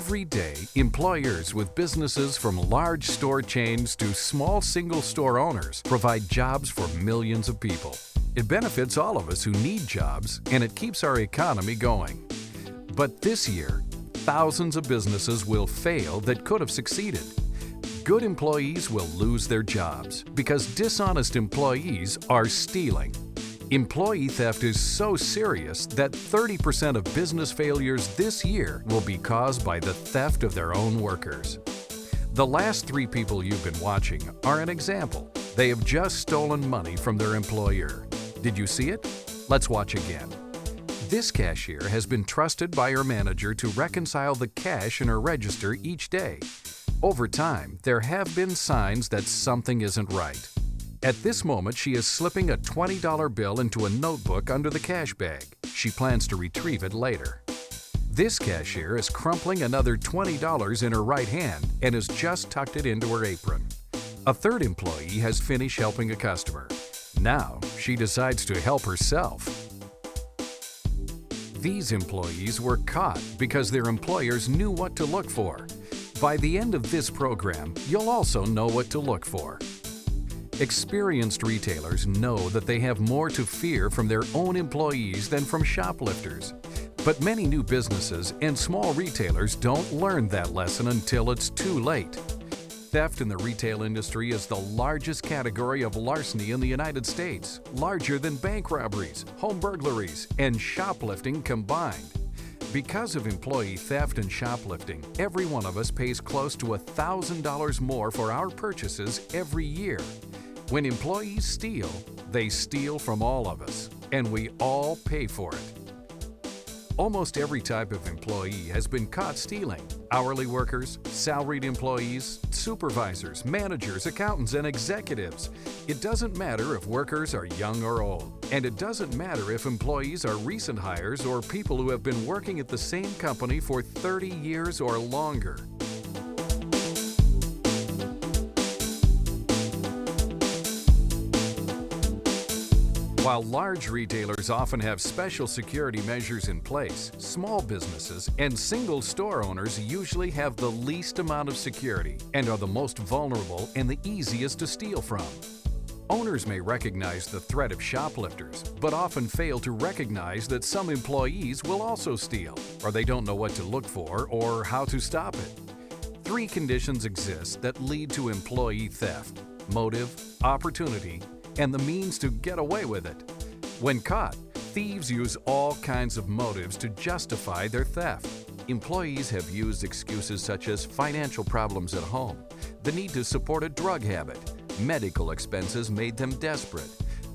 Every day, employers with businesses from large store chains to small single-store owners provide jobs for millions of people. It benefits all of us who need jobs, and it keeps our economy going. But this year, thousands of businesses will fail that could have succeeded. Good employees will lose their jobs because dishonest employees are stealing. Employee theft is so serious that 30% of business failures this year will be caused by the theft of their own workers. The last 3 people you've been watching are an example. They have just stolen money from their employer. Did you see it? Let's watch again. This cashier has been trusted by her manager to reconcile the cash in her register each day. Over time, there have been signs that something isn't right. At this moment, she is slipping a $20 bill into a notebook under the cash bag. She plans to retrieve it later. This cashier is crumpling another $20 in her right hand and has just tucked it into her apron. A third employee has finished helping a customer. Now, she decides to help herself. These employees were caught because their employers knew what to look for. By the end of this program, you'll also know what to look for. Experienced retailers know that they have more to fear from their own employees than from shoplifters. But many new businesses and small retailers don't learn that lesson until it's too late. Theft in the retail industry is the largest category of larceny in the United States, larger than bank robberies, home burglaries, and shoplifting combined. Because of employee theft and shoplifting, every one of us pays close to $1,000 more for our purchases every year. When employees steal, they steal from all of us, and we all pay for it. Almost every type of employee has been caught stealing. Hourly workers, salaried employees, supervisors, managers, accountants, and executives. It doesn't matter if workers are young or old, and it doesn't matter if employees are recent hires or people who have been working at the same company for 30 years or longer. While large retailers often have special security measures in place, small businesses and single store owners usually have the least amount of security and are the most vulnerable and the easiest to steal from. Owners may recognize the threat of shoplifters, but often fail to recognize that some employees will also steal, or they don't know what to look for or how to stop it. 3 conditions exist that lead to employee theft: motive, opportunity, and the means to get away with it. When caught, thieves use all kinds of motives to justify their theft. Employees have used excuses such as financial problems at home, the need to support a drug habit, medical expenses made them desperate.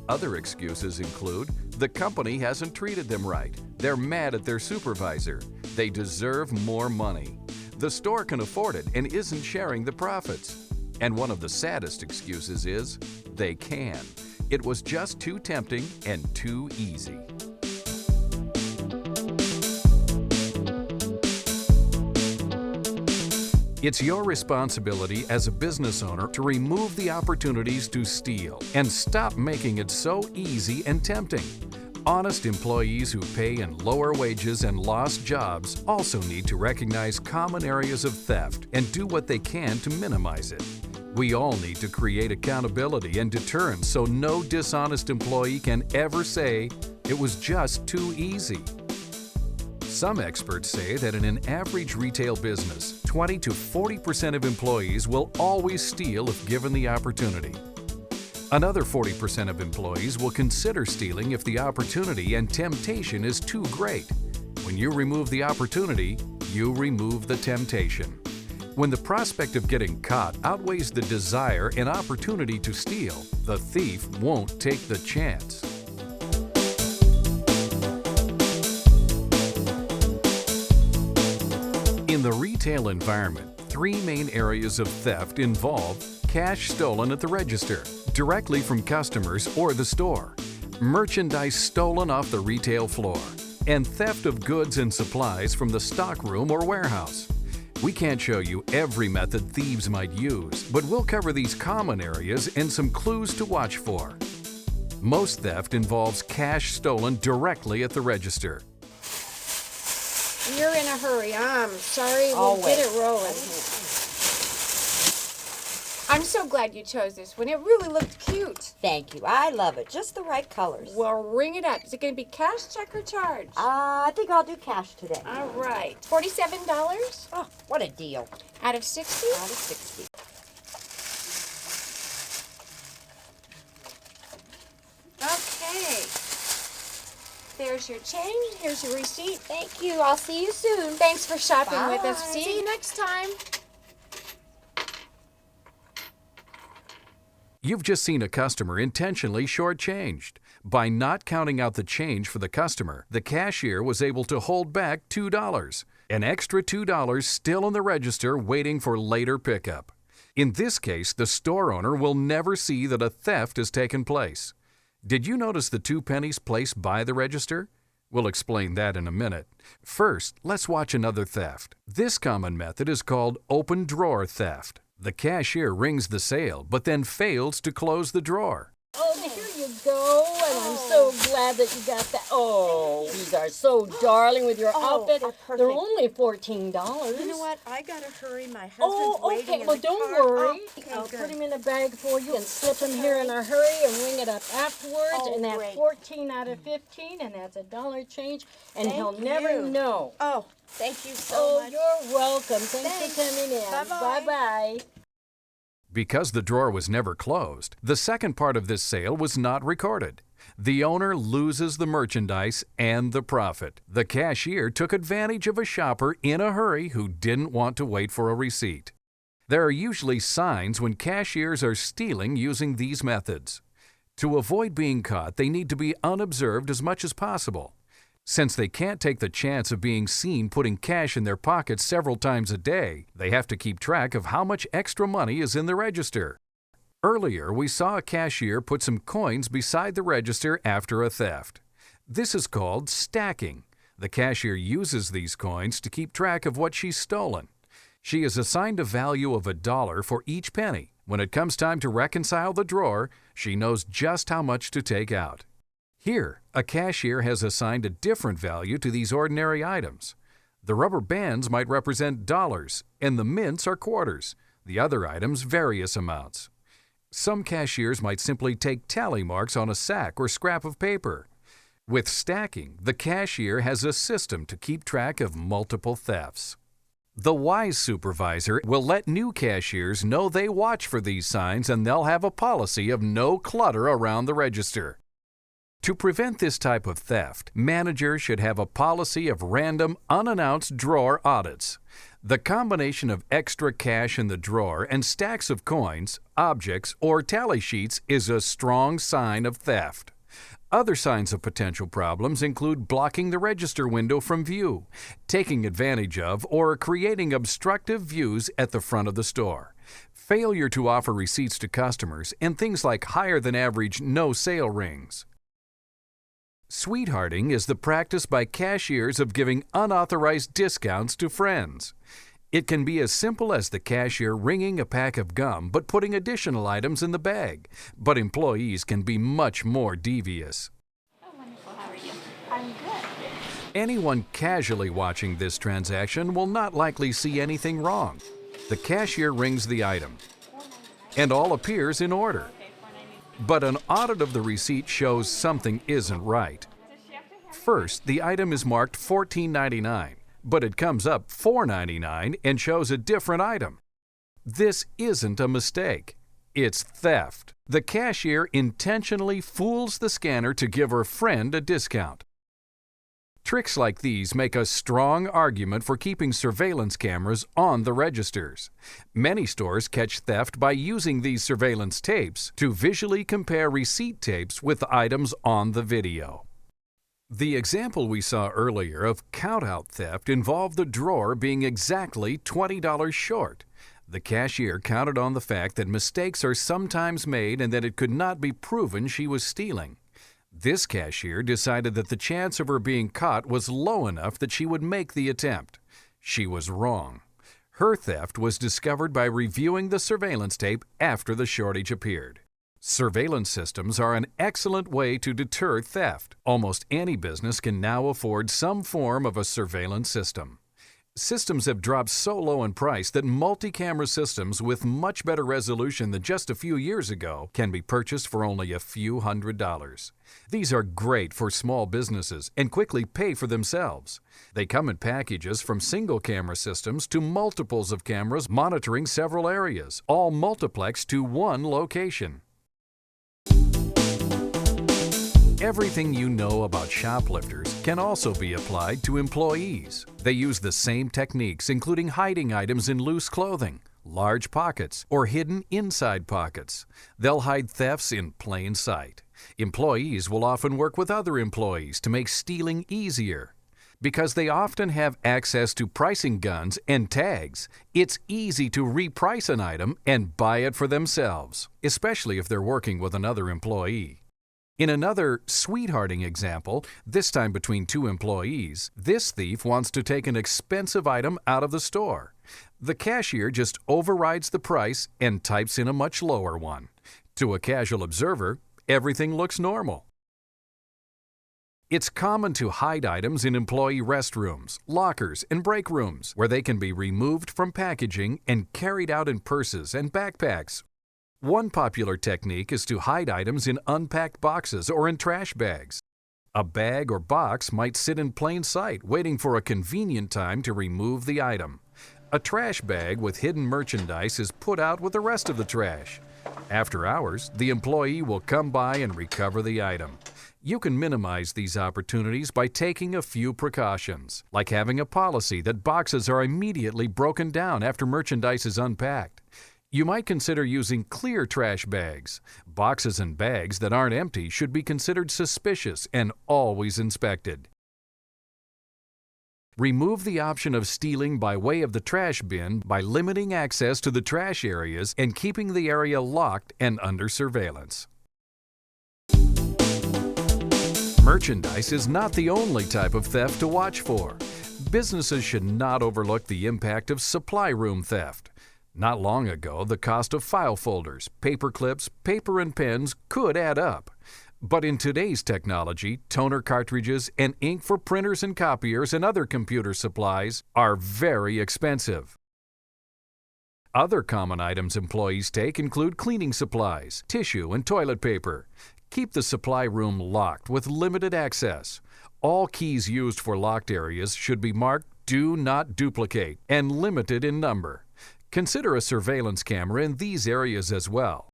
Other excuses include the company hasn't treated them right, they're mad at their supervisor, they deserve more money, the store can afford it and isn't sharing the profits. And one of the saddest excuses is, they can. It was just too tempting and too easy. It's your responsibility as a business owner to remove the opportunities to steal and stop making it so easy and tempting. Honest employees who pay in lower wages and lost jobs also need to recognize common areas of theft and do what they can to minimize it. We all need to create accountability and deterrence so no dishonest employee can ever say, "It was just too easy." Some experts say that in an average retail business, 20 to 40% of employees will always steal if given the opportunity. Another 40% of employees will consider stealing if the opportunity and temptation is too great. When you remove the opportunity, you remove the temptation. When the prospect of getting caught outweighs the desire and opportunity to steal, the thief won't take the chance. In the retail environment, 3 main areas of theft involve cash stolen at the register, directly from customers or the store, merchandise stolen off the retail floor, and theft of goods and supplies from the stockroom or warehouse. We can't show you every method thieves might use, but we'll cover these common areas and some clues to watch for. Most theft involves cash stolen directly at the register. You're in a hurry. I'm sorry. We'll get it rolling. I'm so glad you chose this one. It really looked cute. Thank you. I love it. Just the right colors. Well, ring it up. Is it going to be cash, check, or charge? I think I'll do cash today. All right. $47? Oh, what a deal. Out of 60? Out of 60. Okay. There's your change. Here's your receipt. Thank you. I'll see you soon. Thanks for shopping Bye. with us. See you next time. You've just seen a customer intentionally shortchanged. By not counting out the change for the customer, the cashier was able to hold back $2. An extra $2 still in the register waiting for later pickup. In this case, the store owner will never see that a theft has taken place. Did you notice the 2 pennies placed by the register? We'll explain that in a minute. First, let's watch another theft. This common method is called open drawer theft. The cashier rings the sale, but then fails to close the drawer. Oh, here you go, and I'm so glad that you got that. Oh, these are so darling with your outfit. perfect. They're only $14. You know what? I gotta hurry. My husband's waiting okay. in Well, the don't car. worry. Okay, I'll good. put him in a bag for you and slip him here in a hurry and ring it up afterwards. Oh, and that's great. 14 out of 15, and that's $1 change, and Thank he'll never you. know. Oh, thank you so much. You're welcome. Thanks Thanks. for coming in. Bye-bye. Bye-bye. Because the drawer was never closed, the second part of this sale was not recorded. The owner loses the merchandise and the profit. The cashier took advantage of a shopper in a hurry who didn't want to wait for a receipt. There are usually signs when cashiers are stealing using these methods. To avoid being caught, they need to be unobserved as much as possible. Since they can't take the chance of being seen putting cash in their pockets several times a day, they have to keep track of how much extra money is in the register. Earlier, we saw a cashier put some coins beside the register after a theft. This is called stacking. The cashier uses these coins to keep track of what she's stolen. She is assigned a value of $1 for each penny. When it comes time to reconcile the drawer, she knows just how much to take out. Here, a cashier has assigned a different value to these ordinary items. The rubber bands might represent dollars, and the mints are quarters. The other items, various amounts. Some cashiers might simply take tally marks on a sack or scrap of paper. With stacking, the cashier has a system to keep track of multiple thefts. The wise supervisor will let new cashiers know they watch for these signs, and they'll have a policy of no clutter around the register. To prevent this type of theft, managers should have a policy of random, unannounced drawer audits. The combination of extra cash in the drawer and stacks of coins, objects, or tally sheets is a strong sign of theft. Other signs of potential problems include blocking the register window from view, taking advantage of or creating obstructive views at the front of the store, failure to offer receipts to customers, and things like higher than average no-sale rings. Sweethearting is the practice by cashiers of giving unauthorized discounts to friends. It can be as simple as the cashier ringing a pack of gum but putting additional items in the bag, but employees can be much more devious. Oh, wonderful. How are you? I'm good. Anyone casually watching this transaction will not likely see anything wrong. The cashier rings the item, and all appears in order. But an audit of the receipt shows something isn't right. First, the item is marked $14.99, but it comes up $4.99 and shows a different item. This isn't a mistake. It's theft. The cashier intentionally fools the scanner to give her friend a discount. Tricks like these make a strong argument for keeping surveillance cameras on the registers. Many stores catch theft by using these surveillance tapes to visually compare receipt tapes with items on the video. The example we saw earlier of count-out theft involved the drawer being exactly $20 short. The cashier counted on the fact that mistakes are sometimes made and that it could not be proven she was stealing. This cashier decided that the chance of her being caught was low enough that she would make the attempt. She was wrong. Her theft was discovered by reviewing the surveillance tape after the shortage appeared. Surveillance systems are an excellent way to deter theft. Almost any business can now afford some form of a surveillance system. Systems have dropped so low in price that multi-camera systems with much better resolution than just a few years ago can be purchased for only a few $100s. These are great for small businesses and quickly pay for themselves. They come in packages from single-camera systems to multiples of cameras monitoring several areas, all multiplexed to one location. Everything you know about shoplifters can also be applied to employees. They use the same techniques, including hiding items in loose clothing, large pockets, or hidden inside pockets. They'll hide thefts in plain sight. Employees will often work with other employees to make stealing easier. Because they often have access to pricing guns and tags, it's easy to reprice an item and buy it for themselves, especially if they're working with another employee. In another sweethearting example, this time between two employees, this thief wants to take an expensive item out of the store. The cashier just overrides the price and types in a much lower one. To a casual observer, everything looks normal. It's common to hide items in employee restrooms, lockers, and break rooms, where they can be removed from packaging and carried out in purses and backpacks. One popular technique is to hide items in unpacked boxes or in trash bags. A bag or box might sit in plain sight, waiting for a convenient time to remove the item. A trash bag with hidden merchandise is put out with the rest of the trash. After hours, the employee will come by and recover the item. You can minimize these opportunities by taking a few precautions, like having a policy that boxes are immediately broken down after merchandise is unpacked. You might consider using clear trash bags. Boxes and bags that aren't empty should be considered suspicious and always inspected. Remove the option of stealing by way of the trash bin by limiting access to the trash areas and keeping the area locked and under surveillance. Merchandise is not the only type of theft to watch for. Businesses should not overlook the impact of supply room theft. Not long ago, the cost of file folders, paper clips, paper and pens could add up. But in today's technology, toner cartridges and ink for printers and copiers and other computer supplies are very expensive. Other common items employees take include cleaning supplies, tissue, and toilet paper. Keep the supply room locked with limited access. All keys used for locked areas should be marked "Do Not Duplicate" and limited in number. Consider a surveillance camera in these areas as well.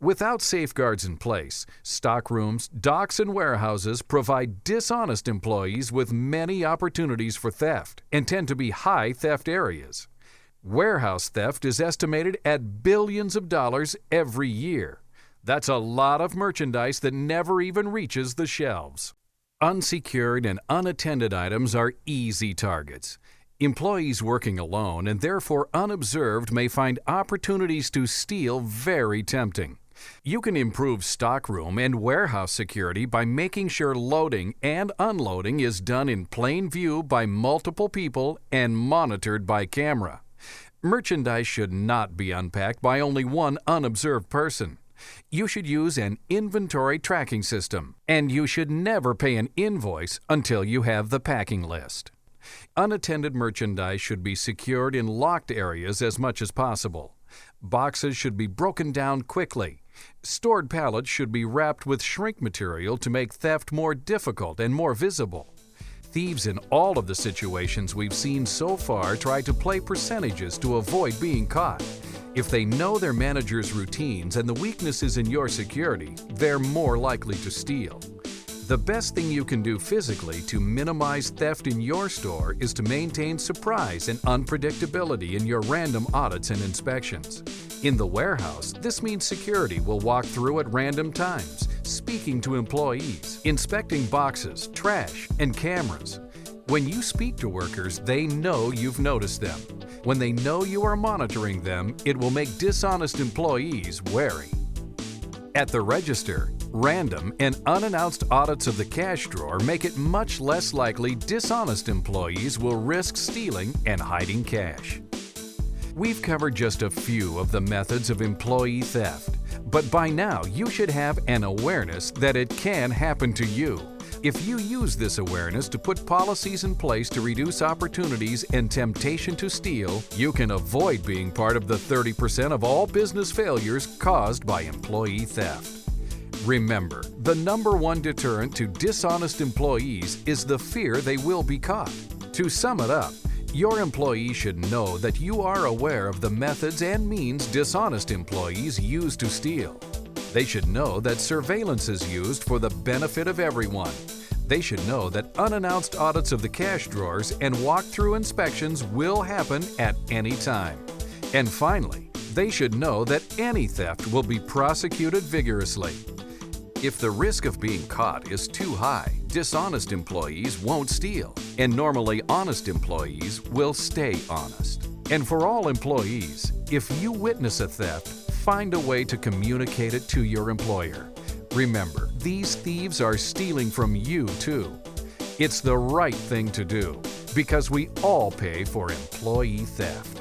Without safeguards in place, stockrooms, docks, and warehouses provide dishonest employees with many opportunities for theft and tend to be high theft areas. Warehouse theft is estimated at billions of dollars every year. That's a lot of merchandise that never even reaches the shelves. Unsecured and unattended items are easy targets. Employees working alone and therefore unobserved may find opportunities to steal very tempting. You can improve stockroom and warehouse security by making sure loading and unloading is done in plain view by multiple people and monitored by camera. Merchandise should not be unpacked by only one unobserved person. You should use an inventory tracking system, and you should never pay an invoice until you have the packing list. Unattended merchandise should be secured in locked areas as much as possible. Boxes should be broken down quickly. Stored pallets should be wrapped with shrink material to make theft more difficult and more visible. Thieves in all of the situations we've seen so far try to play percentages to avoid being caught. If they know their manager's routines and the weaknesses in your security, they're more likely to steal. The best thing you can do physically to minimize theft in your store is to maintain surprise and unpredictability in your random audits and inspections. In the warehouse, this means security will walk through at random times, speaking to employees, inspecting boxes, trash, and cameras. When you speak to workers, they know you've noticed them. When they know you are monitoring them, it will make dishonest employees wary. At the register, random and unannounced audits of the cash drawer make it much less likely dishonest employees will risk stealing and hiding cash. We've covered just a few of the methods of employee theft, But by now, you should have an awareness that it can happen to you. If you use this awareness to put policies in place to reduce opportunities and temptation to steal, you can avoid being part of the 30% of all business failures caused by employee theft. Remember, the #1 deterrent to dishonest employees is the fear they will be caught. To sum it up, your employee should know that you are aware of the methods and means dishonest employees use to steal. They should know that surveillance is used for the benefit of everyone. They should know that unannounced audits of the cash drawers and walk-through inspections will happen at any time. And finally, they should know that any theft will be prosecuted vigorously. If the risk of being caught is too high, dishonest employees won't steal, and normally honest employees will stay honest. And for all employees, if you witness a theft, find a way to communicate it to your employer. Remember, these thieves are stealing from you too. It's the right thing to do, because we all pay for employee theft.